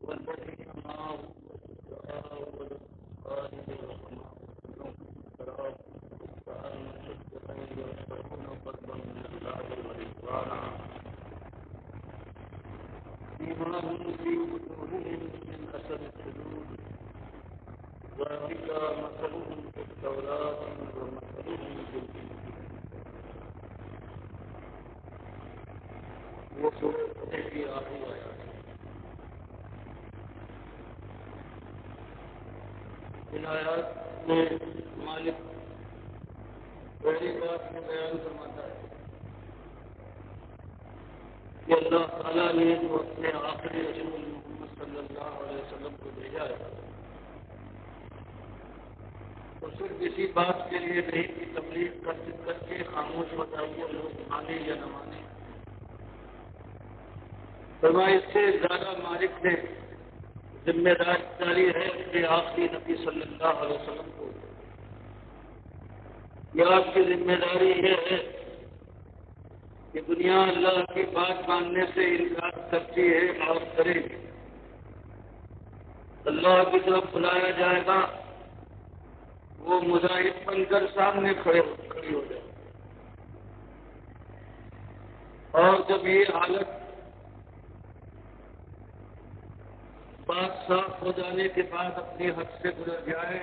والذين معه والشهداء والصالحين وما الشراب كأن الشجرين يشربون قربا من الله ورضوانا فيما هم في وجوههم من أثر السجود ذلك مثلهم في التوراة ومثلهم في الإنجيل. وہ سورۃ کی آخری آیات ہے. ان آیات میں مالک پہلی بات میں بیان فرماتا ہے کہ اللہ تعالیٰ نے جو اپنے آخری رسول محمد صلی اللہ علیہ وسلم کو بھیجا ہے تو صرف اسی بات کے لیے نہیں کہ تبلیغ کر کے خاموش ہو جائیے لوگ مانے یا نہ مانے. فرمایا اس سے زیادہ مالک نے ذمہ داری ہے کہ آخری نبی صلی اللہ علیہ وسلم کو یہ آپ کی ذمہ داری یہ ہے کہ دنیا اللہ کی بات ماننے سے انکار کرتی ہے اور کرے. اللہ کی طرف بلایا جائے گا وہ مجاہد بن کر سامنے کھڑی ہو جائے. اور جب یہ حالت بات صاف ہو جانے کے بعد اپنی حد سے گزر جائے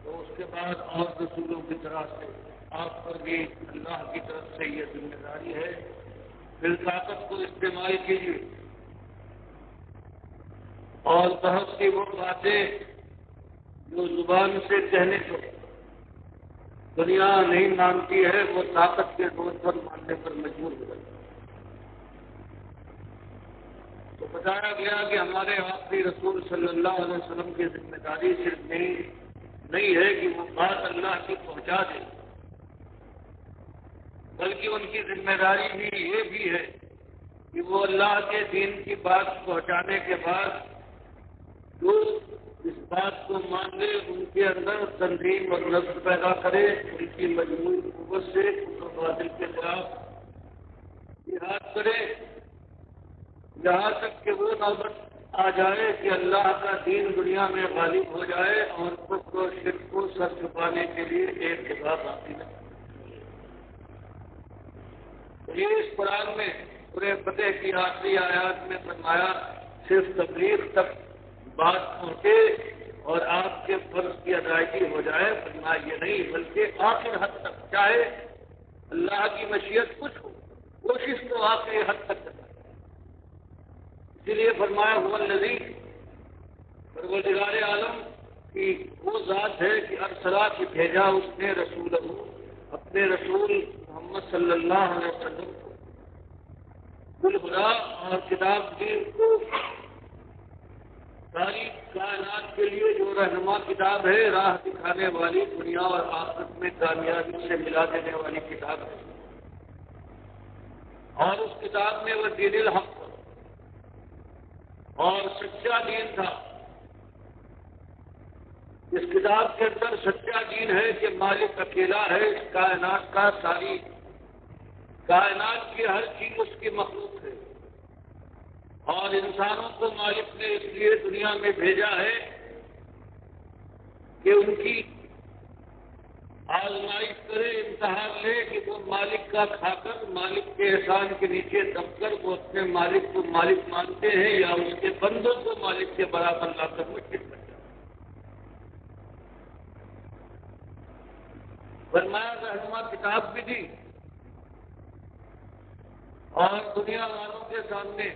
تو اس کے بعد اور رسولوں کی طرح سے آپ پر بھی اللہ کی طرف سے یہ ذمہ داری ہے. پھر طاقت کو استعمال کیجیے اور بہت سی وہ باتیں جو زبان سے کہنے کو دنیا نہیں مانتی ہے وہ طاقت کے طور پر ماننے پر مجبور ہو جاتی ہے. تو بتایا گیا کہ ہمارے آخری رسول صلی اللہ علیہ وسلم کی ذمہ داری صرف نہیں ہے کہ وہ بات اللہ کی پہنچا دے بلکہ ان کی ذمہ داری بھی یہ بھی ہے کہ وہ اللہ کے دین کی بات پہنچانے کے بعد جو اس بات کو مان لے ان کے اندر تنظیم اور نظم پیدا کرے ان کی مجموعی قوت سے باطل کے خلاف جہاد کرے یہاں تک کہ وہ نوبت آ جائے کہ اللہ کا دین دنیا میں غالب ہو جائے اور کفر و شرک کو سر چھپانے کے لیے ایک جگہ باقی نہ. یہ اس قرآن میں سورہ فتح کی آخری آیات میں فرمایا صرف تبلیغ تک بات پہنچے اور آپ کے فرض کی ادائیگی ہو جائے. فرمایا یہ نہیں بلکہ آخر حد تک چاہے اللہ کی مشیت کچھ ہو کوشش تو آخری حد تک کرنا. اسی لیے فرمایا ہوا الذی پروردگار عالم کی وہ ذات ہے کہ ارسلا کی بھیجا اس نے رسول اپنے رسول محمد صلی اللہ علیہ وسلم کو بالہدیٰ اور کتاب دین کو ساری کائنات کے لیے جو رہنما کتاب ہے راہ دکھانے والی دنیا اور آخرت میں کامیابی سے ملا دینے والی کتاب ہے. اور اس کتاب میں وہ دین الحق اور سچا دین تھا. اس کتاب کے اندر سچا دین ہے کہ مالک اکیلا ہے اس کائنات کا. ساری کائنات کی ہر چیز اس کی مخلوق ہے اور انسانوں کو مالک نے اس لیے دنیا میں بھیجا ہے کہ ان کی آزمائش کرے امتحان لے کہ وہ مالک کا کھا کر مالک کے احسان کے نیچے دب کر وہ اپنے مالک کو مالک مانتے ہیں یا اس کے بندوں کو مالک کے برابر لا کر مشکل کر جائے. فرمایا رہنما کتاب بھی دی اور دنیا والوں کے سامنے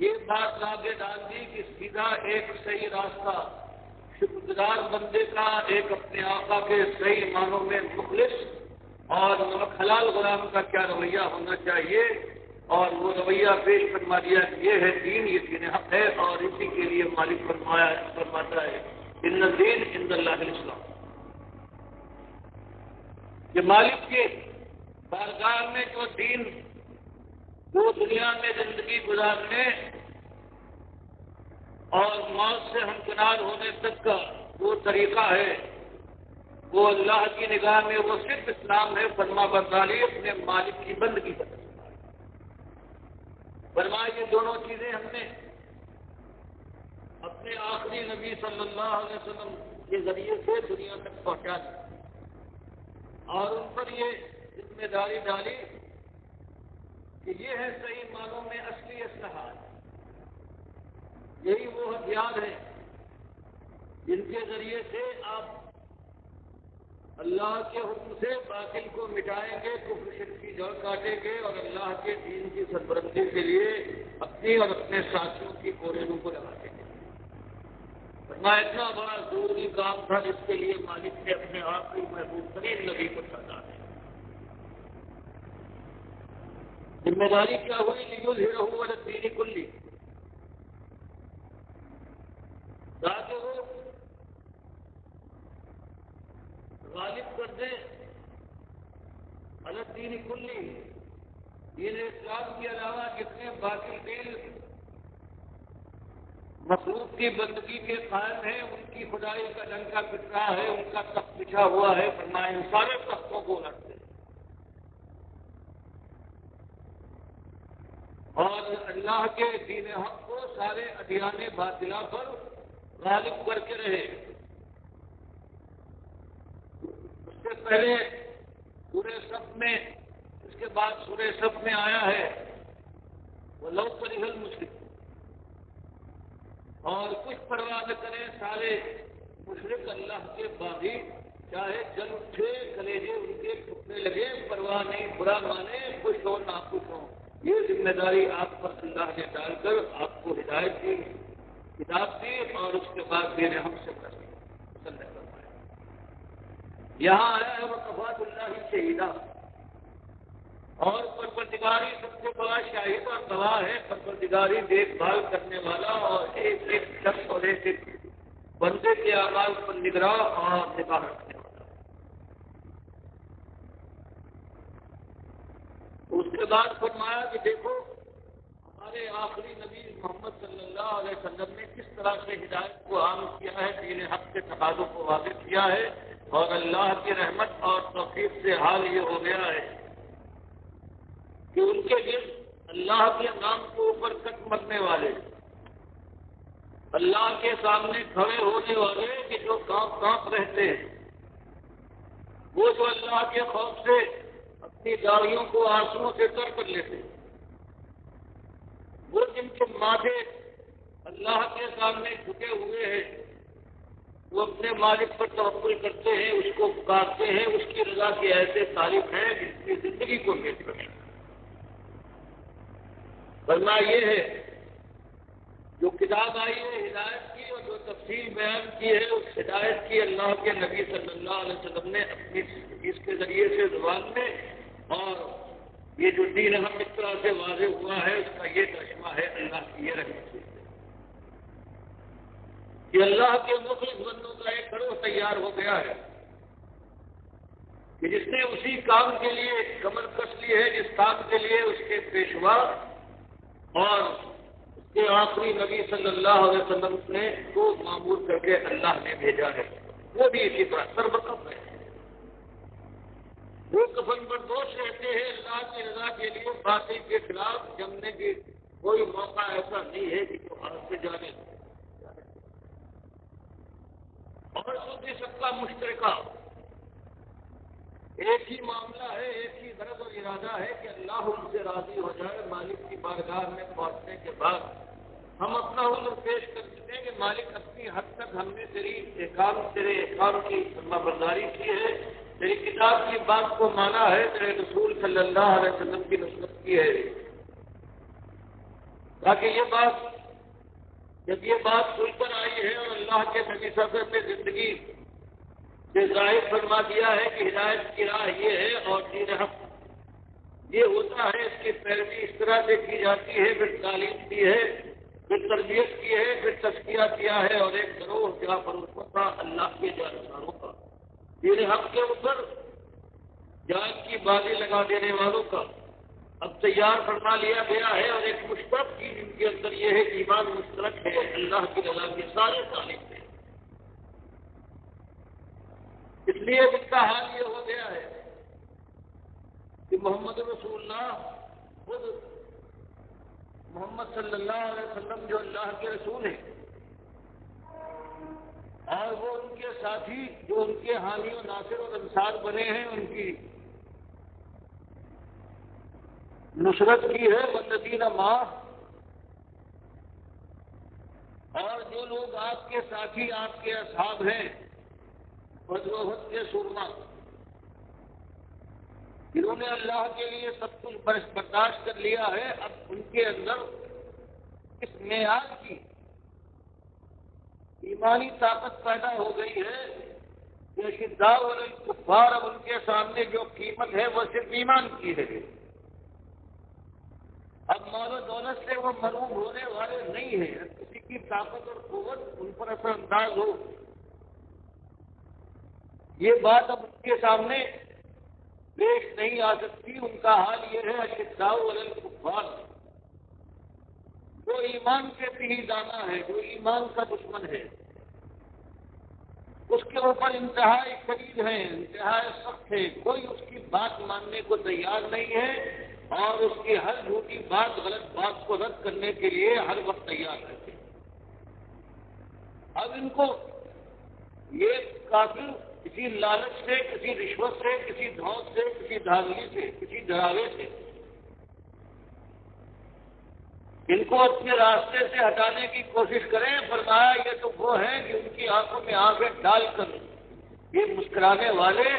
یہ بات لا کے ڈال دی کہ سیدھا ایک صحیح راستہ شکرگزار بندے کا ایک اپنے آقا کے صحیح معنوں میں مخلص اور حلال غلام کا کیا رویہ ہونا چاہیے اور وہ رویہ پیش فرما دیا کہ یہ ہے دین یہ دین حق ہے اور اسی کے لیے مالک فرماتا ہے ان الدین عند اللہ الاسلام. یہ مالک کے بارگاہ میں جو دین وہ دنیا میں زندگی گزارنے اور موت سے ہمکنار ہونے تک کا وہ طریقہ ہے وہ اللہ کی نگاہ میں وہ صرف اسلام ہے. فرما برداری اپنے مالک کی بندگی کرنا. فرمایا یہ دونوں چیزیں ہم نے اپنے آخری نبی صلی اللہ علیہ وسلم کے ذریعے سے دنیا تک پہنچا دیا اور ان پر یہ ذمہ داری ڈالی کہ یہ ہے صحیح معنوں میں اصلی اصلاحات، یہی وہ ہتھیار ہیں جن کے ذریعے سے آپ اللہ کے حکم سے باطل کو مٹائیں گے، کفر شرک کی جڑ کاٹیں گے اور اللہ کے دین کی سربلندی کے لیے اپنی اور اپنے ساتھیوں کی کوریزوں کو لگا دیں گے۔ ورنہ اتنا بڑا ضروری کام تھا جس کے لیے مالک نے اپنے آپ کی محبوب ترین نبی کو چھوڑا ہے۔ ذمہ داری کیا ہوئی؟ لیظہرہ علی الدین کلہ، تاکہ وہ غالب کر دیں علی الدین کلہ، دین اسلام کے علاوہ جتنے باقی دین مخلوق کی بندگی کے قائم ہیں، ان کی خدائی کا ڈنکا پٹ رہا ہے، ان کا تخت بچھا ہوا ہے، فرمایا ان سارے تختوں کو الٹ دیں اور اللہ کے دین حق کو سارے ادیان باطلہ پر غالب کر کے رہے۔ اس سے پہلے سورہ صف میں، اس کے بعد سورہ صف میں آیا ہے وَلَوْ كَرِهَ الْمُشْرِكُونَ، اور کچھ پرواہ نہ کریں سارے مشرک اللہ کے باغی، چاہے جل اٹھے کلیجے ان کے ٹوٹنے لگے، پرواہ نہیں، برا مانے، خوش ہو نہ خوش ہو، یہ ذمہ داری آپ پر اللہ نے ڈال کر آپ کو ہدایت دی، کتاب دی اور اس کے بعد دین ہم سے کر دی۔ یہاں آیا ہے وَكَفَىٰ بِاللَّهِ شَهِيدًا، اور پروردگاری سب سے بڑا شاہد اور گواہ ہے، پروردگاری دیکھ بھال کرنے والا اور ایک ایک شخص اور ایک ایک بندے کے اعمال پر نگراں اور نگاہ رکھنے والا۔ اس کے بعد فرمایا کہ دیکھو ہمارے آخری نبی محمد صلی اللہ علیہ وسلم نے کس طرح سے ہدایت کو عام کیا ہے، دین حق کے تقاضوں کو واضح کیا ہے، اور اللہ کی رحمت اور توفیق سے حال یہ ہو گیا ہے کہ ان کے دل اللہ کے نام کو اوپر تک مرنے والے، اللہ کے سامنے کھڑے ہونے والے کہ جو کانپ رہتے ہیں، وہ جو اللہ کے خوف سے اپنی داڑھیوں کو آنسوؤں سے تر کر لیتے ہیں، وہ جن کے ماتھے اللہ کے سامنے جھکے ہوئے ہیں، وہ اپنے مالک پر توکل کرتے ہیں، اس کو پکارتے ہیں، اس کی رضا کے ایسے طالب ہیں جس کی زندگی کو پیش کریں۔ ورنہ یہ ہے جو کتاب آئی ہے ہدایت کی اور جو تفصیل بیان کی ہے اس ہدایت کی اللہ کے نبی صلی اللہ علیہ وسلم نے اپنی اس کے ذریعے سے زبان میں، اور یہ جو دین ہم اس طرح سے واضح ہوا ہے اس کا یہ ترجمہ ہے اللہ کی یہ رحمت کہ اللہ کے مخلص بندوں کا ایک گروہ تیار ہو گیا ہے کہ جس نے اسی کام کے لیے کمر کس لی ہے جس کام کے لیے اس کے پیشوا اور اس کے آخری نبی صلی اللہ علیہ وسلم نے کو معمور کر کے اللہ نے بھیجا ہے، وہ بھی اسی طرح سربکف ہے۔ وہ کفن بردوش رہتے ہیں اللہ کی رضا کے لیے، باطل کے خلاف جمنے کی کوئی موقع ایسا نہیں ہے کہ جو ہاتھ سے جانے، اور سب سب کا مشترکہ ایک ہی معاملہ ہے، ایک ہی غرض اور ارادہ ہے کہ اللہ ان سے راضی ہو جائے۔ مالک کی بارگاہ میں پہنچنے کے بعد ہم اپنا عذر پیش کر سکتے ہیں کہ مالک اپنی حد تک ہم نے تیرے احکام کی فرما برداری کی ہے، تیری کتاب کی بات کو مانا ہے، تیرے رسول صلی اللہ علیہ وسلم کی نصرت کی ہے، تاکہ یہ بات جب یہ بات سن کر آئی ہے اور اللہ کے نبی صلی اللہ علیہ وسلم نے زندگی سے ظاہر فرما دیا ہے کہ ہدایت کی راہ یہ ہے اور دین حق یہ ہوتا ہے، اس کی پیروی اس طرح سے کی جاتی ہے، پھر تعلیم دی ہے، پھر تربیت کی ہے، پھر تزکیہ کیا ہے، اور ایک گروہ کیا فروخت تھا اللہ کے جانساروں کا، دین حق کے اوپر جان کی بازی لگا دینے والوں کا اب تیار فرما لیا گیا ہے، اور ایک مشترک چیز ان کے اندر یہ ہے کہ ایمان مشترک ہے، اللہ کی رضا کے سارے تعلیم ہے۔ اس لیے ان کا حال یہ ہو گیا ہے کہ محمد رسول اللہ خود محمد صلی اللہ علیہ وسلم جو اللہ کے رسول ہیں، اور وہ ان کے ساتھی جو ان کے حامی و ناصر اور انصار بنے ہیں ان کی نصرت کی ہے والذین معہ، اور جو لوگ آپ کے ساتھی آپ کے اصحاب ہیں بدر و احد کے سورما، جنہوں نے اللہ کے لیے سب کچھ برداشت کر لیا ہے، اب ان کے اندر اس معیار کی ایمانی طاقت پیدا ہو گئی ہے کہ شداء علی الکفار، اب ان کے سامنے جو قیمت ہے وہ صرف ایمان کی ہے۔ اب مال و دولت سے وہ مغروب ہونے والے نہیں ہیں، کسی کی طاقت اور قوت ان پر اثر انداز ہو، یہ بات اب ان کے سامنے پیش نہیں آ سکتی۔ ان کا حال یہ ہے اشداء علی الکفار، جو ایمان کے پیچھے جانا ہے، جو ایمان کا دشمن ہے، اس کے اوپر انتہائی شدید ہے، انتہائی سخت ہے، کوئی اس کی بات ماننے کو تیار نہیں ہے، اور اس کی ہر جھوٹی بات، غلط بات کو رد کرنے کے لیے ہر وقت تیار رہتے ہیں۔ اب ان کو یہ کافر کسی لالچ سے، کسی رشوت سے، کسی دھوکے سے، کسی دھاندلی سے، کسی ڈراوے سے ان کو اپنے راستے سے ہٹانے کی کوشش کریں، فرمایا یہ تو وہ ہیں کہ ان کی آنکھوں میں آنکھیں ڈال کر یہ مسکرانے والے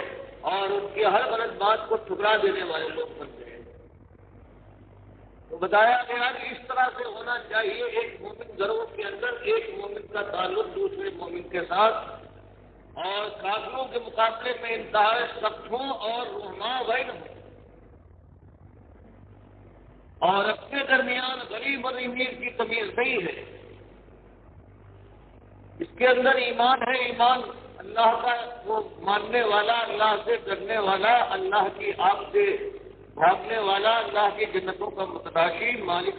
اور ان کی ہر غلط بات کو ٹھکرا دینے والے لوگ بنتے ہیں۔ تو بتایا گیا کہ اس طرح سے ہونا چاہیے ایک مومن گروہ کے اندر، ایک مومن کا تعلق دوسرے مومن کے ساتھ، اور کافروں کے مقابلے میں انتہائی سخت ہوں اور رحماء بین ہوں، اور اپنے درمیان غریب اور امیر کی تمیز نہیں ہے۔ اس کے اندر ایمان ہے، ایمان اللہ کا وہ ماننے والا، اللہ سے ڈرنے والا، اللہ کی آگ سے بھاگنے والا، اللہ کی جنتوں کا متلاشی، مالک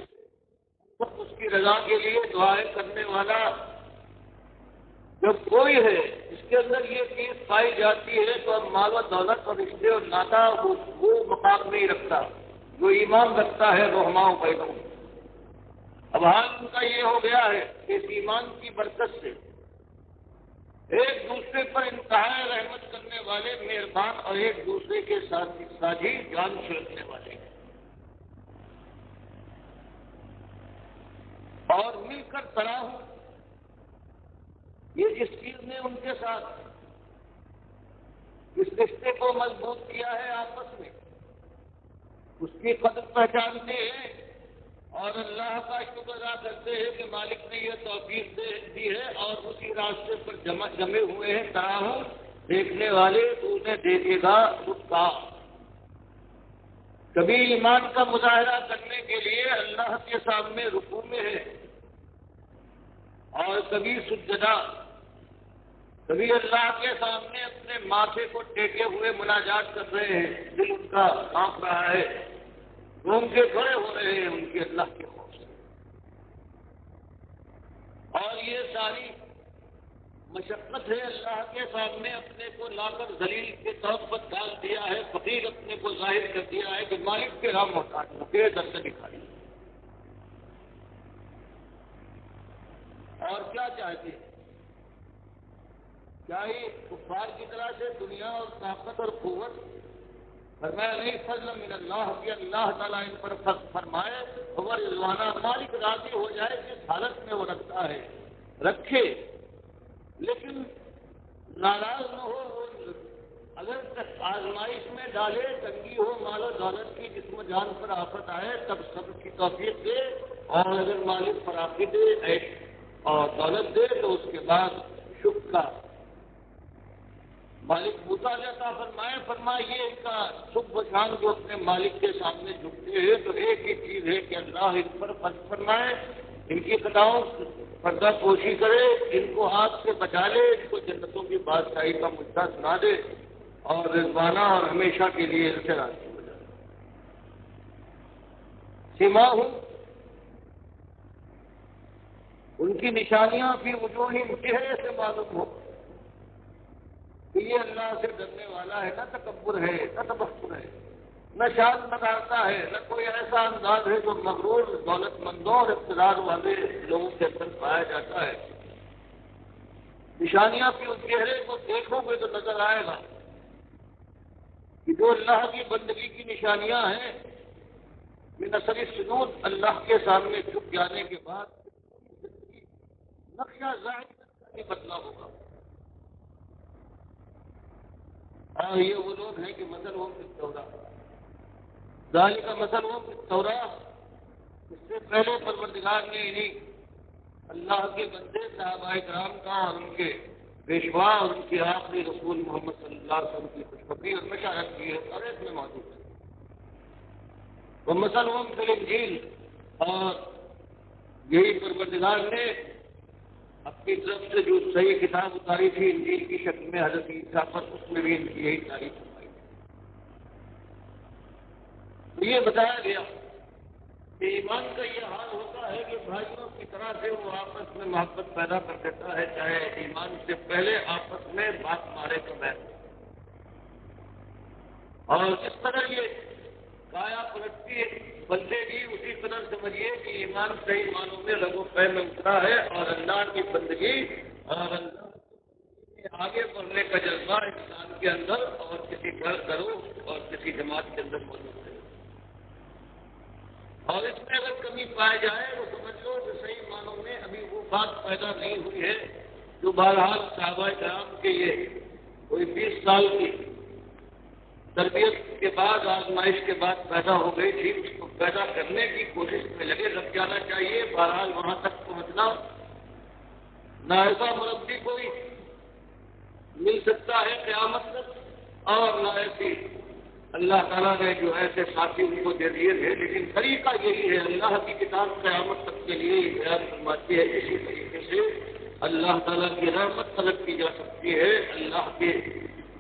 اس کی رضا کے لیے دعائیں کرنے والا جب کوئی ہے اس کے اندر یہ چیز پائی جاتی ہے تو اب مال و دولت اور رشتے اور ناطا وہ مقام نہیں رکھتا، جو ایمان رکھتا ہے رحماء بینہم۔ اب حال ان کا یہ ہو گیا ہے کہ اس ایمان کی برکت سے ایک دوسرے پر انتہائی رحمت کرنے والے، مہربان، اور ایک دوسرے کے ساتھی جان چھڑکنے والے ہیں، اور مل کر تراہم، یہ جس چیز نے ان کے ساتھ اس رشتے کو مضبوط کیا ہے آپس میں، اس کی قدر پہچانتے ہیں اور اللہ کا شکر ادا کرتے ہیں کہ مالک نے یہ توفیق دی ہے، اور اسی راستے پر جمے ہوئے ہیں تراہم دیکھنے والے، تو انہیں دیکھے گا رکا۔ کبھی ایمان کا مظاہرہ کرنے کے لیے اللہ کے سامنے رکوع میں ہے، اور کبھی سجدہ، کبھی اللہ کے سامنے اپنے ماتھے کو ٹیکے ہوئے مناجات کر رہے ہیں، دل ان کا کانپ رہا ہے، گھوم کے کھڑے ہو رہے ہیں ان کے اللہ کے خوف سے۔ اور یہ ساری مشقت ہے، اللہ کے سامنے اپنے کو لا کر ذلیل کے طور پر ڈال دیا ہے، فقیر اپنے کو ظاہر کر دیا ہے کہ مالک کے رام محتاج ہو، تیرے در سے دکھائی۔ اور کیا چاہتے ہیں؟ چاہے کفار کی طرح سے دنیا اور طاقت اور قوت، فرمایا نہیں، فضل من اللہ کہ اللہ تعالیٰ ان پر فضل فرمائے، اور رضوانہ، مالک راضی ہو جائے جس حالت میں وہ رکھتا ہے رکھے، لیکن ناراض نہ ہو، اگر آزمائش میں ڈالے، تنگی ہو، مال و دولت کی جسم و جان پر آفت آئے تب صبر کی توفیق دے، اور اگر مالک فراخی دے عیش اور دولت دے تو اس کے بعد شکر کا مالک بوتا جاتا فرمائے یہ ان کا صبح شام جو اپنے مالک کے سامنے جھکتے ہیں تو ایک ہی چیز ہے کہ اللہ ان پر فضل فرمائے، ان کی خطاؤں پردہ پوشی کرے، ان کو آگ سے بچا لے، ان کو جنتوں کی بادشاہی کا مدعا سنا دے، اور رضوانہ اور ہمیشہ کے لیے ان سے راضی ہو جائے۔ سیماہم، ان کی نشانیاں بھی وجوہہم چہرے سے معلوم ہو کہ یہ اللہ سے ڈرنے والا ہے، نہ تکبر ہے، نہ تبختر ہے، نہ شان بتاتا ہے، نہ کوئی ایسا انداز ہے جو مغرور دولت مندوں اور اقتدار والے لوگوں کے اندر پایا جاتا ہے۔ نشانیاں بھی اس چہرے کو دیکھو گے تو نظر آئے گا کہ جو اللہ کی بندگی کی نشانیاں ہیں یہ نصری سجود اللہ کے سامنے جھک جانے کے بعد نقشہ ظاہر نہیں بدلا ہوگا. اور یہ وہ لوگ ہیں کہ مثل ہو فی التوراۃ، ذالک مثل ہو فی التوراۃ، اس سے پہلے پروردگار نے انہیں اللہ کے بندے صحابہ کرام کا اور ان کے پیشوا اور ان کے آخری رسول محمد صلی اللہ علیہ وسلم کی خوشخبری اور بشارت کی ہے اور اس میں موجود ہے. وہ مثلہم فی الانجیل، اور یہی پروردگار نے اپنی طرف سے جو صحیح کتاب اتاری تھی انجیل کی شکل میں حضرت عیسیٰ پر، اس میں بھی ان کی یہی تعریف فرمائی. تو یہ بتایا گیا کہ ایمان کا یہ حال ہوتا ہے کہ بھائیوں کی طرح سے وہ آپس میں محبت پیدا کر دیتا ہے، چاہے ایمان سے پہلے آپس میں بات مارے تو بہت. اور جس طرح یہ کایا پلٹتی بندے بھی اسی طرح سمجھیے کہ ایمان صحیح معنوں میں رگو پہ میں اترا ہے اور اللہ کی بندگی اور اللہ کے آگے بڑھنے کا جذبہ انسان کے اندر اور کسی گروہ اور کسی جماعت کے اندر موجود ہے. اور اس میں اگر کمی پائی جائے تو سمجھ لو کہ صحیح معنوں میں ابھی وہ بات پیدا نہیں ہوئی ہے جو بہرحال صحابہ کرام کے یہ کوئی 20 سال کی تربیت کے بعد آزمائش کے بعد پیدا ہو گئی تھی، اس کو پیدا کرنے کی کوشش میں لگے لگ جانا چاہیے. بہرحال وہاں تک پہنچنا نہ ایسا مربی کوئی مل سکتا ہے قیامت تک اور نہ ایسی اللہ تعالیٰ نے جو ایسے ساتھی ان کو دے دیے تھے. لیکن طریقہ یہی ہے، اللہ کی کتاب قیامت تک کے لیے بیان فرماتی ہے. اسی طریقے سے اللہ تعالیٰ کی رحمت طلب کی جا سکتی ہے. اللہ کے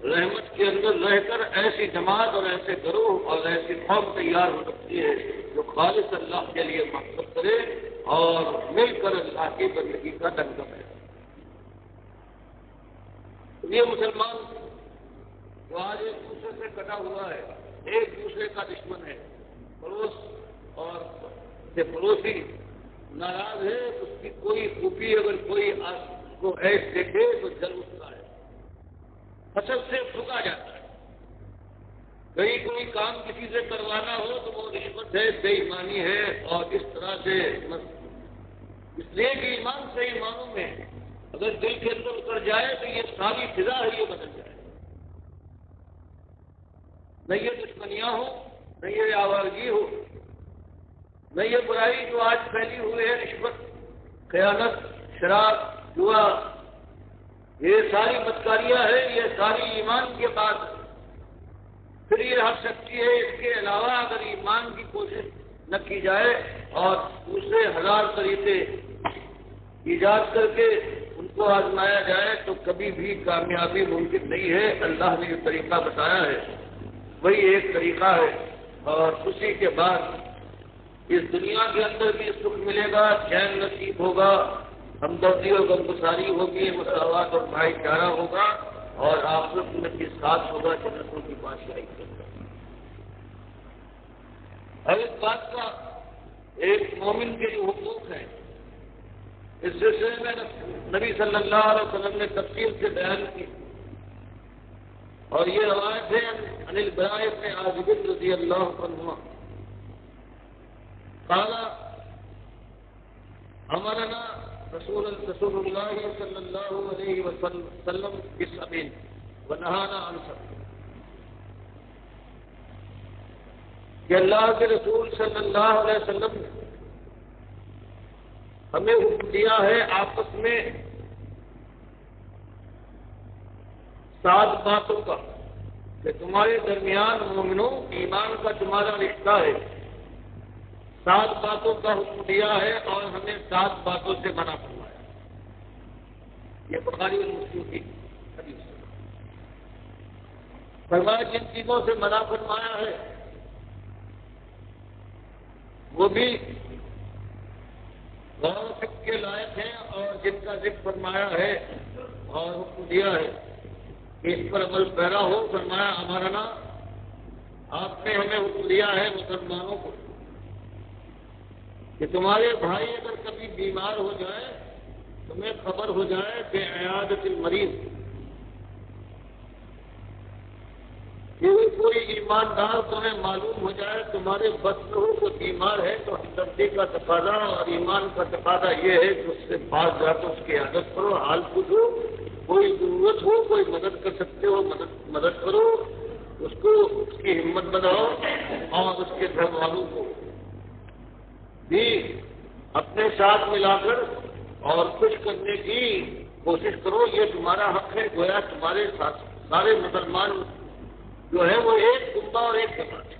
رحمت کے اندر رہ کر ایسی جماعت اور ایسے گروہ اور ایسی قوم تیار ہو سکتی ہے جو خالص اللہ کے لیے محبت کرے اور مل کر اللہ کی بندگی کا ڈنگا ہے. یہ مسلمان جو آج ایک دوسرے سے کٹا ہوا ہے، ایک دوسرے کا دشمن ہے، پڑوس اور سے پڑوسی ناراض ہے، اس کی کوئی خوبی اگر کوئی اس کو ایس دیکھے تو جل اٹھتا ہے، حسد سے پھکا جاتا ہے. کہیں کوئی کام کسی سے کروانا ہو تو وہ رشوت ہے، بے ایمانی ہے، اور اس طرح سے اس لیے کہ ایمان سے ایمانوں میں اگر دل کے اندر اتر جائے تو یہ ساری فضا ہے یہ بدل جائے. نہ یہ دشمنیاں ہو، نہ یہ آوارگی ہو، نہ یہ برائی جو آج پھیلی ہوئی ہے، رشوت، خیانت، شراب، جوا، یہ ساری بدکاریاں ہیں. یہ ساری ایمان کے بعد پھر یہ ہٹ سکتی ہے. اس کے علاوہ اگر ایمان کی کوشش نہ کی جائے اور دوسرے 1000 طریقے ایجاد کر کے ان کو آزمایا جائے تو کبھی بھی کامیابی ممکن نہیں ہے. اللہ نے جو طریقہ بتایا ہے وہی ایک طریقہ ہے، اور اسی کے بعد اس دنیا کے اندر بھی سکھ ملے گا، چین نصیب ہوگا، ہمدردی اور غمگساری ہوگی، مساوات اور بھائی چارہ ہوگا، اور آخرت میں کے ساتھ ہوگا جنتوں کی بادشاہی کے اندر. اب اس بات کا ایک مومن کے جو حقوق ہیں اس سلسلے میں نبی صلی اللہ علیہ وسلم نے تفصیل سے بیان کی، اور یہ روایت ہے عن البراء بن عازب رضی اللہ عنہ قال امرنا رسول اللہ صلی اللہ علیہ وسلم بالسبع ونہانا عن سبع، کہ اللہ کے رسول صلی اللہ علیہ وسلم نے ہمیں حکم دیا ہے آپس میں 7 باتوں کا، کہ تمہارے درمیان مومنوں ایمان کا تمہارا رشتہ ہے. 7 باتوں کا حکم دیا ہے اور ہمیں 7 باتوں سے منع فرمایا. یہ بخاری اور مسلم کی حدیث ہے. فرمایا جن چیزوں سے منع فرمایا ہے وہ بھی غور و فکر کے لائق ہیں، اور جن کا ذکر فرمایا ہے اور حکم دیا ہے کہ اس پر عمل پیرا ہو. فرمایا ہمارا آپ نے ہمیں حکم دیا ہے مسلمانوں کو کہ تمہارے بھائی اگر کبھی بیمار ہو جائے تمہیں خبر ہو جائے کہ عیادت المریض، کوئی ایماندار تمہیں معلوم ہو جائے تمہارے بچوں کو بیمار ہے تو ہمدردی کا تقاضا اور ایمان کا تقاضا یہ ہے کہ اس سے پاس جا کے اس کی عادت کرو، حال پوچھو، کوئی ضرورت ہو، کوئی مدد کر سکتے ہو مدد کرو، اس کو اس کی ہمت بناؤ اور اس کے گھر والوں کو بھی اپنے ساتھ ملا کر اور خوش کرنے کی کوشش کرو۔ یہ تمہارا حق ہے، گویا تمہارے ساتھ سارے مسلمان جو ہے وہ ایک کنبہ اور ایک جماعت ہے۔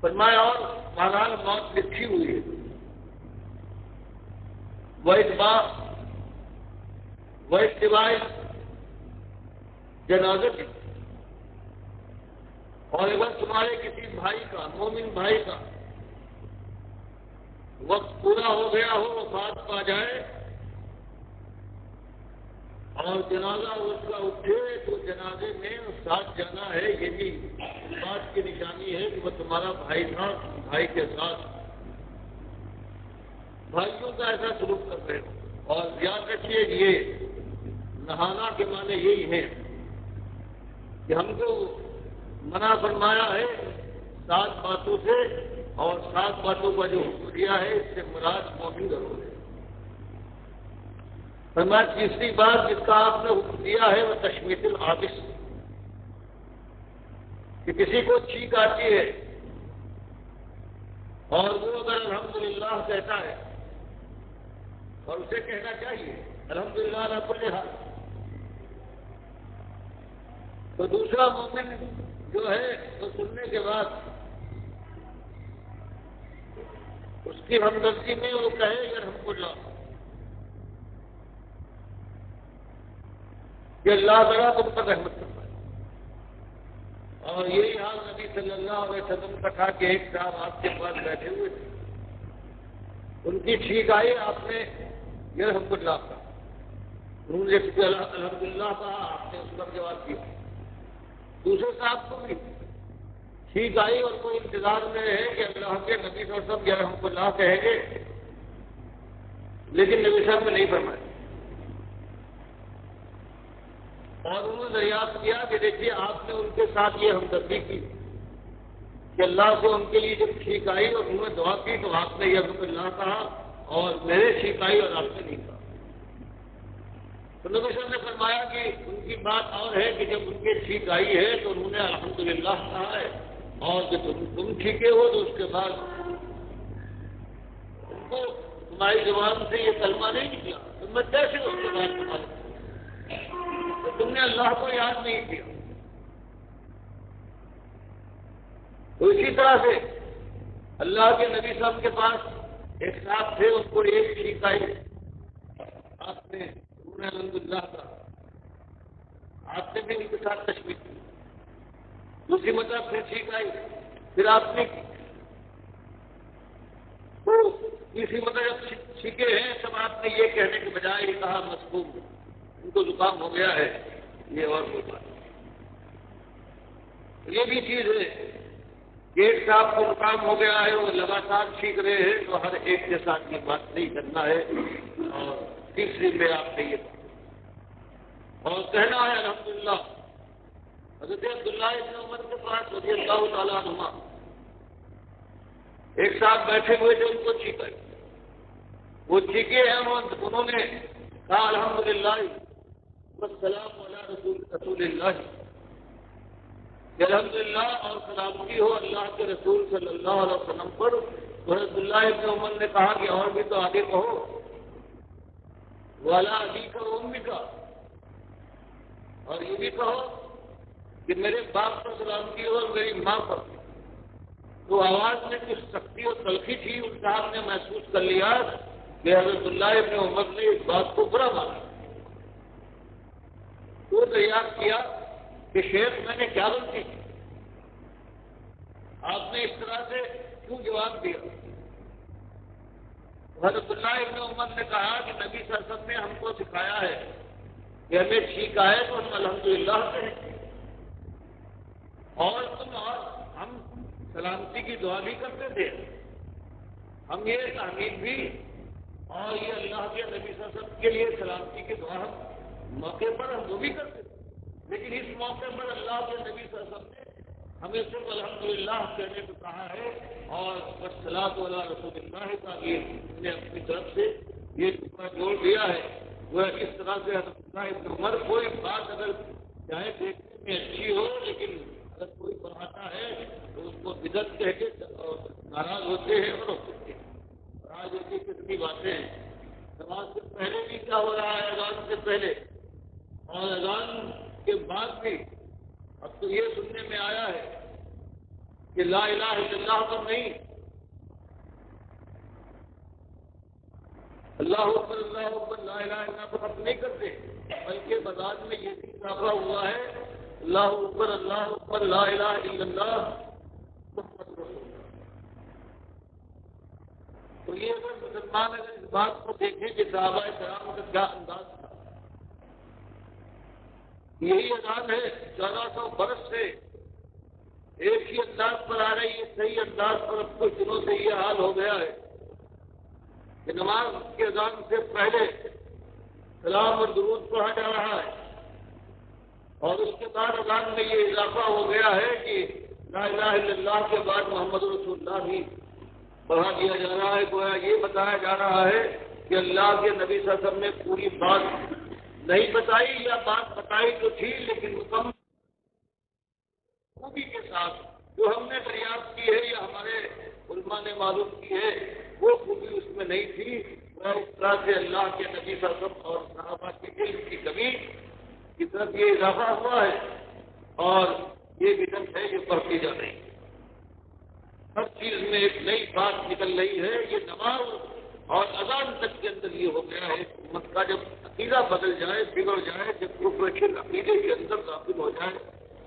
فرمایا اور بہرحال موت لکھی ہوئی ہے، وہ اتباع جنازت ہے، اور اگر تمہارے کسی بھائی کا، مومن بھائی کا وقت پورا ہو گیا ہو، وفات پا جائے اور جنازہ اس کا اٹھے تو جنازے میں ساتھ جانا ہے، یہ بھی بات کی نشانی ہے کہ وہ تمہارا بھائی تھا، بھائی کے ساتھ بھائیوں کا ایسا سلوک کر رہے ہو۔ اور یاد رکھیے یہ نہانا کے معنی یہی ہے کہ ہم کو منع فرمایا ہے 7 باتوں سے، اور 7 باتوں کا جو حکم دیا ہے اس سے مراد مومن ضرور ہے۔ فرمایا تیسری بات جس کا آپ نے حکم دیا ہے وہ تشمیت العابس، کہ کسی کو چھینک آتی ہے اور وہ اگر الحمدللہ کہتا ہے، اور اسے کہنا چاہیے الحمدللہ علی کل حال، تو دوسرا مومن جو ہے وہ سننے کے بعد اس کی ہمدردی میں وہ کہے الحمدللہ، کہ اللہ تعالیٰ تم پر رحمت کرتا ہے۔ اور یہی حال نبی صلی اللہ علیہ وسلم کا تھا کہ ایک صاحب آپ کے پاس بیٹھے ہوئے تھے، ان کی چھینک آئی، آپ نے یہ الحمدللہ کہا، انہوں نے الحمدللہ کہا، آپ نے اس کا جواب دیا۔ دوسرے صاحب کو بھی چھینک آئی اور کوئی انتظار میں ہے کہ اللہ کے نبی صلی اللہ علیہ وسلم یہ الحمدللہ کہیں گے، لیکن نبی صاحب نے نہیں فرمایا، اور انہوں نے دریافت کیا کہ دیکھیے آپ نے ان کے ساتھ یہ ہمدردی کی کہ اللہ کو ان کے لیے جب چھینک آئی اور انہوں نے دعا کی تو آپ نے یہ الحمدللہ کہا اور میرے چھینک آئی اور آپ نے نہیں کہا۔ تو نبی صاحب نے فرمایا کہ ان کی بات اور ہے کہ جب ان کے چھینک آئی ہے تو انہوں نے الحمدللہ کہا ہے، اور جب تم ٹھیکے ہو تو اس کے بعد ان کو تمہاری زبان سے یہ کلمہ نہیں نکلا، تم میں کیسے اس کے بعد تمہارے تو تم نے اللہ کو یاد نہیں کیا۔ تو اسی طرح سے اللہ کے نبی صاحب کے پاس ایک صاحب تھے، اس کو ایک چھینک آئی، آپ نے الحمدللہ کا، آپ نے بھی ان کے ساتھ تشویش کی، دوسری مرتبہ پھر چھینک آئی، پھر آپ نے تو تیسری مرتبہ جب چھینکے ہیں تب آپ نے یہ کہنے کے بجائے یہ کہا مسکوب، ان کو زکام ہو گیا ہے، یہ اور کوئی بات نہیں۔ یہ بھی چیز ہے کہ ایک صاحب کو زکام ہو گیا ہے، وہ لگاتار چھینک رہے ہیں، تو ہر ایک کے ساتھ یہ بات نہیں کرنا ہے، اور تیسری میں آپ نے یہ اور کہنا ہے الحمدللہ۔ حضرت عبداللہ ابن عمر کے پاس رضی اللہ تعالیٰ عنہما ایک صاحب بیٹھے ہوئے تھے، ان کو چھینک آئی، وہ چھینکے ہیں، انہوں نے کہا الحمدللہ والسلام علی رسول اللہ، کہ الحمدللہ اور سلامتی ہو اللہ کے رسول صلی اللہ علیہ وسلم پر۔ تو عبداللہ ابن عمر نے کہا کہ اور بھی تو آگے کہو، والا ابی کا امی کا، اور یہ بھی کہو کہ میرے باپ پر سلامتی ہو اور میری ماں پر۔ تو آواز میں کچھ سختی اور تلخی تھی، اس صاحب نے محسوس کر لیا کہ حضرت اللہ ابن عمر نے اس بات کو برا مانا، تو دریافت کیا کہ شیخ میں نے کیا غلطی کی، آپ نے اس طرح سے کیوں جواب دیا؟ حضرت اللہ ابن عمر نے کہا کہ نبی صلی اللہ علیہ وسلم نے ہم کو سکھایا ہے کہ ہمیں چھینک آئے تو ہم الحمدللہ کہیں، اور ہم سلامتی کی دعا بھی کرتے تھے، ہم یہ تحمید بھی اور یہ اللہ کے نبی صلی اللہ علیہ وسلم کے لیے سلامتی کے دعا ہم موقع پر ہم وہ بھی کرتے ہیں، لیکن اس موقع پر اللہ کے نبی صلی اللہ علیہ وسلم نے ہمیں صرف الحمدللہ کہنے کو کہا ہے، اور والصلاۃ علی رسول اللہ کا یہ نے اپنی طرف سے یہ ٹکڑا جوڑ دیا ہے۔ وہ اس طرح سے حضرت عبداللہ ابن عمر کوئی بات اگر چاہے دیکھنے میں اچھی ہو، لیکن اگر کوئی پڑھاتا ہے تو اس کو بدعت کہہ کے ناراض ہوتے ہیں اور ہوتے ہیں۔ آج ایسی کتنی باتیں ہیں، نماز سے پہلے بھی کیا ہو رہا ہے، اذان سے پہلے اور اذان کے بعد بھی۔ اب تو یہ سننے میں آیا ہے کہ لا الہ الا اللہ پر نہیں، اللہ اکبر اللہ اکبر لا الہ الا اللہ پر اب نہیں کرتے، بلکہ بازار میں یہ بھی اضافہ ہوا ہے اللہ اکبر لا الہ الا اللہ محمد رسول اللہ۔ تو یہ اگر مسلمان اگر اس بات کو دیکھیں کہ صحابہ کرام کا کیا انداز تھا، یہی اذان ہے 1400 برس سے ایک ہی انداز پر آ رہی ہے، صحیح انداز پر اب کچھ دنوں سے یہ حال ہو گیا ہے کہ نماز کے اذان سے پہلے سلام اور درود پڑھا جا رہا ہے، اور اس کے بعد اذان میں یہ اضافہ ہو گیا ہے کہ لا الہ الا اللہ کے بعد محمد رسول اللہ بھی پڑھا دیا جا رہا ہے۔ گویا یہ بتایا جا رہا ہے کہ اللہ کے نبی صلی اللہ علیہ وسلم نے پوری بات نہیں بتائی، یا بات بتائی تو تھی لیکن مکمل خوبی کے ساتھ جو ہم نے دریافت کی ہے یا ہمارے علماء نے معلوم کی ہے وہ خوبی اس میں نہیں تھی۔ اس طرح سے اللہ کے نبی صلی اللہ علیہ وسلم اور صحابہ کے علم کی کمی کی طرف یہ اضافہ ہوا ہے، اور یہ بدعت ہے جو بڑھتی جا رہی ہے۔ ہر چیز میں ایک نئی بات نکل رہی ہے۔ یہ نماز اور اذان تک کے اندر یہ ہو گیا ہے، امت کا جب عقیدہ بدل جائے، بگڑ جائے، جب کفر کے عقیدے کے اندر داخل ہو جائے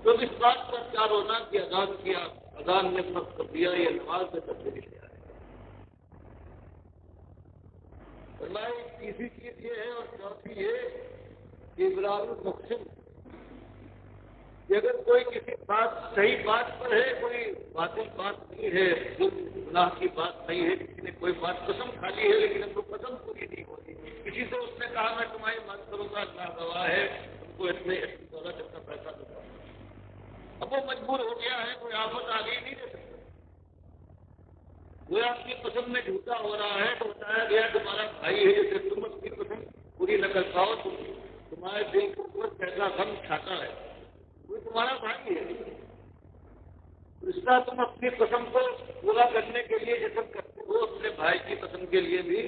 تو اس بات کا خیال ہونا کہ اذان کیا، اذان نے فرق کر دیا، یہ نماز میں تبدیلی لے آئے۔ تیسری چیز یہ ہے اور چوتھی یہ کہ ابراز المقسم، کہ اگر کوئی کسی بات صحیح بات پر ہے، کوئی باطل بات نہیں ہے، گناہ کی بات نہیں ہے، کسی نے کوئی بات قسم کھا لی ہے لیکن ہم کو قسم پوری نہیں ہوتی، کسی سے اس نے کہا میں تمہاری مدد کروں گا، اللہ گواہ ہے تم کو اتنے دولت اتنا پیسہ دوں گا، اب وہ مجبور ہو گیا ہے، کوئی آفت آگے نہیں دے سکتا، وہ آپ کی قسم میں جھوٹا ہو رہا ہے تو بتایا گیا تمہارا بھائی ہے، جیسے تم اپنی قسم پوری نہ کر پاؤ، تمہارے دل کے اوپر کیسا غم کھاتا ہے، وہ تمہارا بھائی ہے، اس طرح تم اپنی قسم کو پورا کرنے کے لیے جسم کرتے ہو، اپنے بھائی کی قسم کے لیے بھی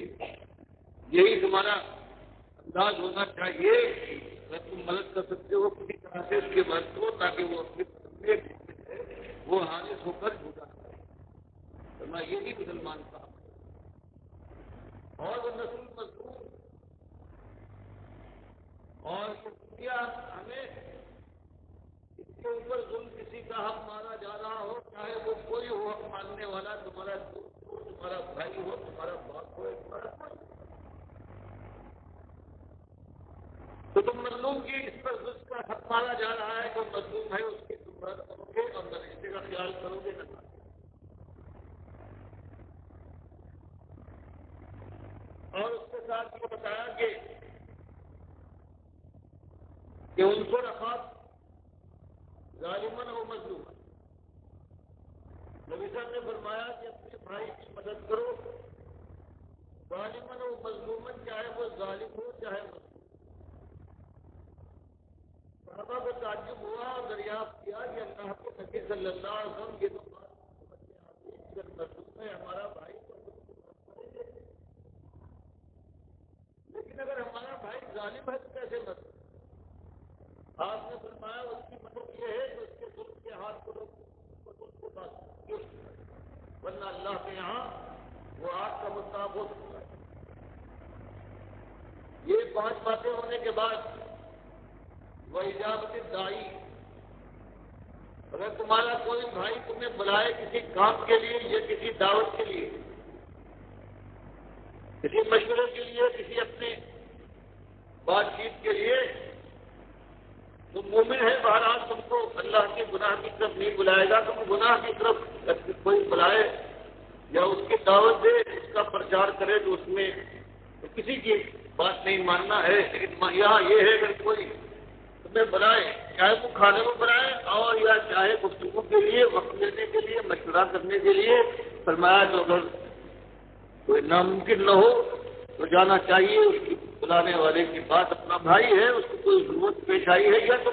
یہی تمہارا انداز ہونا چاہیے۔ اگر تم مدد کر سکتے ہو کسی طرح سے اس کے مدد کو، تاکہ وہ اپنی قسم میں وہ حادث ہو کر جھوٹا کرے، ورنہ یہ بھی مسلمان کا حق ہے۔ اور وہ نسل مظلوم اور کیا ہمیں اس کے اوپر ظلم کسی کا حق مانا جا رہا ہو، چاہے وہ کوئی ہو حق ماننے والا، تمہارا دوست ہو، تمہارا بھائی ہو، تمہارا باپ ہو، تمہارا بھائی، تو تم مظلوم کی اس پر جس کا حق مانا جا رہا ہے، جو مظلوم ہے اس کی تم مدد کرو گے اور نہ رشتے کا خیال کرو گے نہ کرو گے۔ اور اس کے ساتھ یہ بتایا کہ ان کو رخاص ظالمن و مظلومن، نبی صاحب نے فرمایا کہ اپنے بھائی کی مدد کرو، ظالمن و مظلومن، چاہے وہ ظالم ہو چاہے مظلوم۔ صحابہ کو تعجب ہوا اور دریافت کیا کہ اللہ کے نبی صلی اللہ علیہ وسلم یہ تو بات سمجھ میں آتی ہے کہ اگر مظلوم ہے ہمارا بھائی تو، لیکن اگر ہمارا بھائی ظالم ہے تو کیسے مظلوم؟ آپ نے فرمایا اس کی مدد یہ ہے کہ اس کے ظلم کے ہاتھ کو کے پاس، ورنہ اللہ کے یہاں وہ آگ کا مستحق ہو سکتا ہے۔ یہ 5 باتیں ہونے کے بعد وہ اجابت دائی، اگر تمہارا کوئی بھائی تمہیں بلائے کسی کام کے لیے یا کسی دعوت کے لیے، کسی مشورے کے لیے، کسی اپنے بات چیت کے لیے، تم مومن ہے، بہرحال تم کو اللہ کے گناہ کی طرف نہیں بلائے گا، تم گناہ کی طرف کوئی بلائے یا اس کی دعوت دے، اس کا پرچار کرے تو اس میں تو کسی کی بات نہیں ماننا ہے، لیکن یہاں یہ ہے کہ کوئی تمہیں بلائے، چاہے وہ کھانے کو بلائے اور یا چاہے گفتگو کے لیے، وقت لینے کے لیے، مشورہ کرنے کے لیے، فرمایا تو اگر کوئی ناممکن نہ ہو تو جانا چاہیے۔ اس کی بلانے والے کی بات، اپنا بھائی ہے، اس کو کوئی ضرورت پیش آئی ہے، یا تو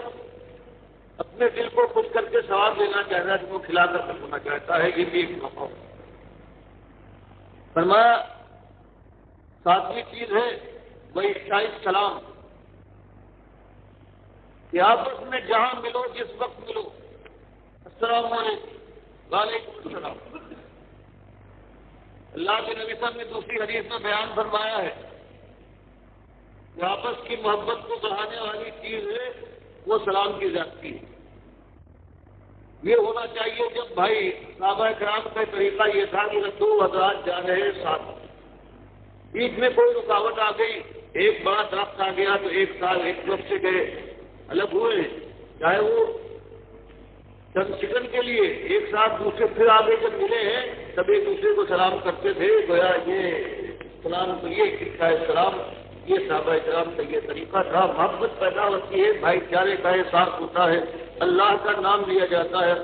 اپنے دل کو خوش کر کے ثواب لینا چاہتا ہے، تو وہ کھلا کر ہونا چاہتا ہے، یہ بھی ایک موقع ہو۔ فرمایا ساتویں چیز ہے وہ افشاء السلام، کہ آپس میں جہاں ملو، جس وقت ملو، السلام علیکم، وعلیکم السلام۔ اللہ کے نبی صلی اللہ علیہ وسلم نے دوسری حدیث میں بیان فرمایا ہے کہ آپس کی محبت کو بڑھانے والی چیز ہے وہ سلام کی زیادتی ہے۔ یہ ہونا چاہیے جب بھائی صحابہ کرام کا طریقہ یہ تھا کہ دو حضرات جا رہے ساتھ، بیچ میں کوئی رکاوٹ آ گئی، ایک بڑا درخت آ گیا تو ایک سال ایک طرف سے گئے، الگ ہوئے، چاہے وہ چند سیکنڈ کے لیے ایک ساتھ دوسرے پھر آگے جب ملے ہیں تب ایک دوسرے کو سلام کرتے تھے، گویا یہ سلام تو یہ سکھا ہے، سلام یہ صحابہ کرام کا یہ طریقہ تھا۔ محبت پیدا ہوتی ہے، بھائی چارے کا احساس ہوتا ہے، اللہ کا نام لیا جاتا ہے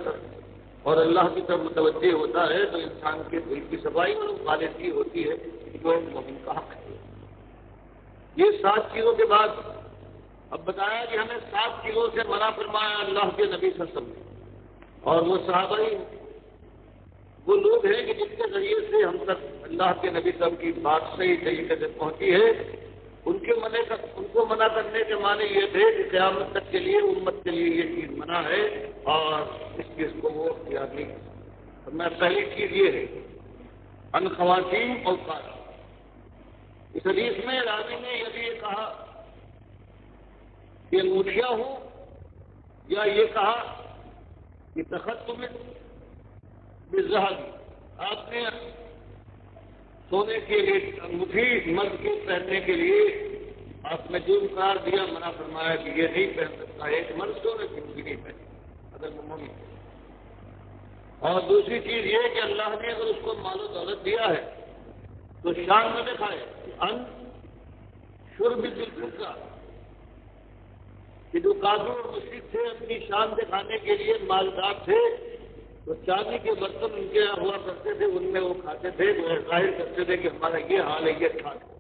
اور اللہ کی طرف متوجہ ہوتا ہے تو انسان کے دل کی صفائی اور خالصی ہوتی ہے، جو مومن کا حق ہے۔ یہ 7 چیزوں کے بعد اب بتایا کہ ہمیں 7 چیزوں سے منع فرمایا اللہ کے نبی صلی اللہ علیہ وسلم نے، اور وہ صحابہ ہی وہ لوگ ہیں کہ جن کے ذریعے سے ہم تک اللہ کے نبی صاحب کی بات صحیح طریقے سے پہنچی ہے۔ ان کو منع کرنے کے معنی یہ تھے کہ قیامت تک کے لیے امت کے لیے یہ چیز منع ہے اور اس چیز کو وہ اختیار نہیں کر سکتے۔ تو میں پہلی چیز یہ ہے ان خواتین اوقات۔ اس حدیث میں راوی نے یہ بھی کہا کہ انگوٹھیاں ہوں، یا یہ کہا کہ تختم بالذہب، آپ نے سونے کے لیے انگوٹھی مرد کے پہننے کے لیے آپ نے جو قرار دیا، منع فرمایا کہ یہ نہیں پہن سکتا، ایک مرد سونے کی انگوٹھی نہیں پہنے اگر وہ مومن ہے۔ اور دوسری چیز یہ کہ اللہ نے اگر اس کو مال و دولت دیا ہے تو شان میں دکھائے ان شرب بالفضہ، کہ جو کافر اور مشرک تھے اپنی شان دکھانے کے لیے مالدار تھے تو چاندی کے برتن ان کے یہاں ہوا کرتے تھے، ان میں وہ کھاتے تھے، وہ ظاہر کرتے تھے کہ ہمارا یہ حال ہے، یہ کھا ہے،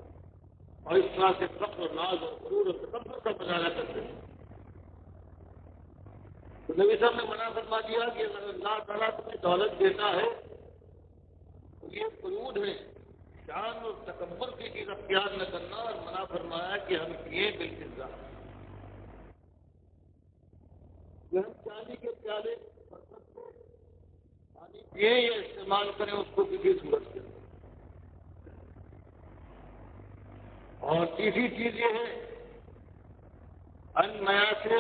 اور اس طرح سے فخر اور ناز اور غرور اور تکبر کا مظاہرہ کرتے تھے۔ تو نبی صاحب نے منع فرما دیا کہ اگر اللہ تعالیٰ تمہیں دولت دیتا ہے تو یہ قیود ہے، شان اور تکبر کی چیز اختیار نہ کرنا، اور منع فرمایا کہ ہم پیے بالفضہ، کہ ہم چاندی کے پیالے برتن کو پانی پیے یا استعمال کریں اس کو کسی صورت سے۔ اور تیسری چیز یہ ہے ان میاسر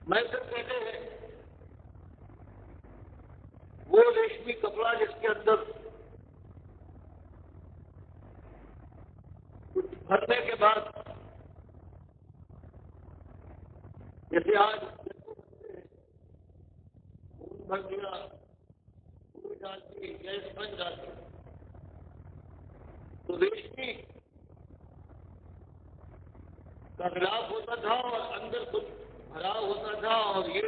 میسر کہتے ہیں وہ ریشمی کپڑا جس کے اندر کچھ بھرنے کے بعد، جیسے آج بھر دیا، پوری ڈالتی، گیس بن جاتی، تو ریشمی کا غلاف ہوتا تھا اور اندر کچھ بھرا ہوتا تھا، اور یہ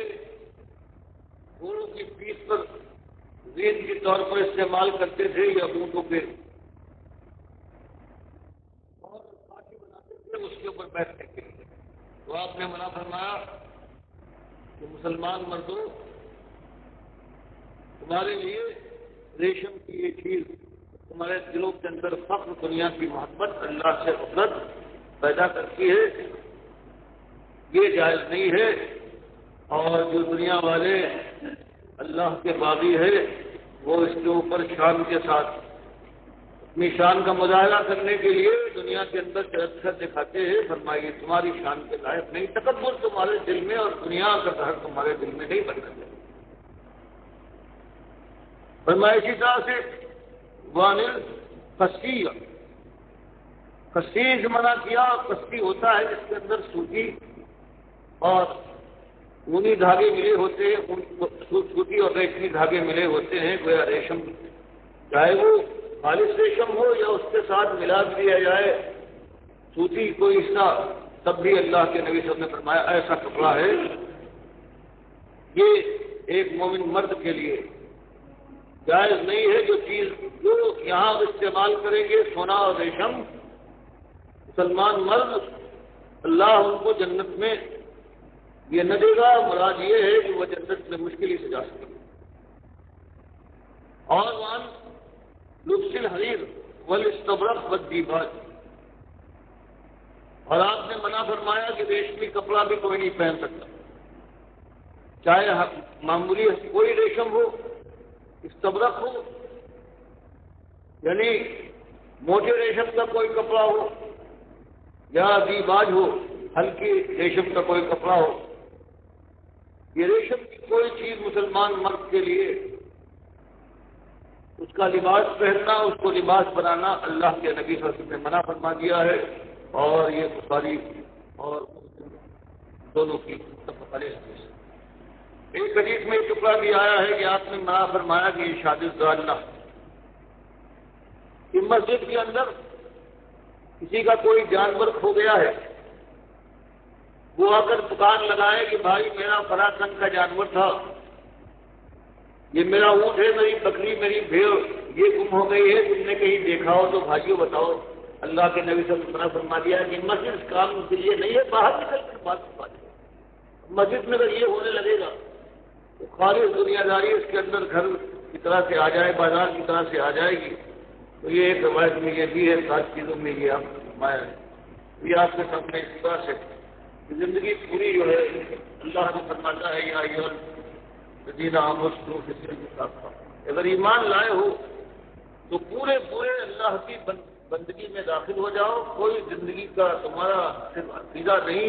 گھوڑوں کی پیٹھ پر زین کے طور پر استعمال کرتے تھے یا اونٹوں کے، اور پارٹی بناتے تھے اس کے اوپر بیٹھنے کے لیے۔ تو آپ نے منع فرمایا کہ مسلمان مردوں تمہارے لیے ریشم کی یہ چیز تمہارے دلوں کے اندر فخر، دنیا کی محبت، اللہ سے غفلت پیدا کرتی ہے، یہ جائز نہیں ہے۔ اور جو دنیا والے اللہ کے باغی ہے وہ اس کے اوپر شان کے ساتھ اپنی شان کا مظاہرہ کرنے کے لیے دنیا کے اندر چرچ دکھاتے ہیں، فرمائیے تمہاری شان کے لائق نہیں، تکبر تمہارے دل میں اور دنیا کا گھر تمہارے دل میں نہیں بننا چاہیے۔ فرمایا اسی طرح سے وانل کشتی، کشتی سے منع کیا، کشتی ہوتا ہے جس کے اندر سوتی اور اونی دھاگے ملے ہوتے ہیں، سوتی اور ریشمی دھاگے ملے ہوتے ہیں، گویا ریشم چاہے وہ خالص ریشم ہو یا اس کے ساتھ ملا دیا جائے سوتی کوئی حصہ، تب بھی اللہ کے نبی صلی اللہ علیہ وسلم نے فرمایا ایسا کپڑا ہے یہ ایک مومن مرد کے لیے جائز نہیں ہے۔ جو چیز جو یہاں استعمال کریں گے سونا اور ریشم، مسلمان مرد اللہ ان کو جنت میں یہ نہ دے گا، مراد یہ ہے کہ وہ جنت میں مشکل ہی سے جا سکے۔ اور وان لبس الحریر والاستبرق والدیباج، اور آپ نے منع فرمایا کہ ریشمی کپڑا بھی کوئی نہیں پہن سکتا، چاہے معمولی کوئی ریشم ہو، استبرق ہو یعنی موٹے ریشم کا کوئی کپڑا ہو، یا دیباج ہو ہلکی ریشم کا کوئی کپڑا ہو، یہ ریشم کی کوئی چیز مسلمان مرد کے لیے اس کا لباس پہننا، اس کو لباس بنانا اللہ کے نبی صلی اللہ علیہ وسلم نے منع فرما دیا ہے، اور یہ بخاری اور دونوں کی متفق علیہ حدیث۔ ایک حدیث میں یہ ٹکڑا بھی آیا ہے کہ آپ نے منع فرمایا کہ یہ شادی ضالہ کہ مسجد کے اندر کسی کا کوئی جانور کھو گیا ہے، وہ آ کر دکان لگائے کہ بھائی میرا فلاں قسم کا جانور تھا، یہ میرا اونٹ ہے، میری بکری، میری بھیڑ یہ گم ہو گئی ہے، تم نے کہیں دیکھا ہو تو بھائیوں بتاؤ۔ اللہ کے نبی صلی اللہ علیہ وسلم نے فرما دیا کہ مسجد اس کام کے لیے نہیں ہے، باہر نکل کر بات مسجد میں اگر یہ ہونے لگے گا تو خالص دنیا داری اس کے اندر گھر کی طرح سے آ جائے، بازار کی طرح سے آ جائے گی۔ تو یہ ایک روایت میں یہ بھی ہے، سات چیزوں میں یہ آپ نے فرمایا ہے، یہ آپ کے سامنے اس طرح سے زندگی پوری جو ہے اللہ نے فرماتا ہے یا اگر ایمان لائے ہو تو پورے اللہ کی بندگی میں داخل ہو جاؤ، کوئی زندگی کا تمہارا صرف عقیدہ نہیں،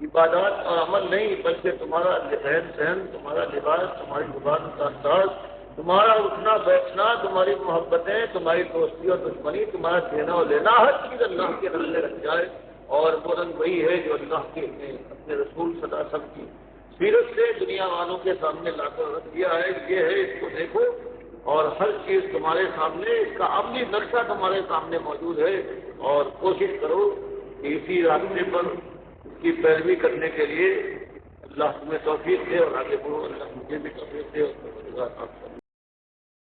عبادات اور عمل نہیں، بلکہ تمہارا رہن سہن، تمہارا لباس، تمہاری زبان کا انداز، تمہارا اٹھنا بیٹھنا، تمہاری محبتیں، تمہاری دوستی اور دشمنی، تمہارا دینا اور لینا، ہر چیز اللہ کے حل میں رکھ جائے۔ اور وہ رنگ وہی ہے جو اللہ کے اپنے رسول صلی اللہ علیہ وسلم کی سیرت سے دنیا والوں کے سامنے لا کر رکھ دیا ہے، یہ ہے، اس کو دیکھو، اور ہر چیز تمہارے سامنے، اس کا عملی نقشہ تمہارے سامنے موجود ہے، اور کوشش کرو کہ اسی راستے پر اس کی پیروی کرنے کے لیے اللہ تمہیں توفیق دے اور آگے بڑھو۔ اللہ مجھے بھی توفیق دے اور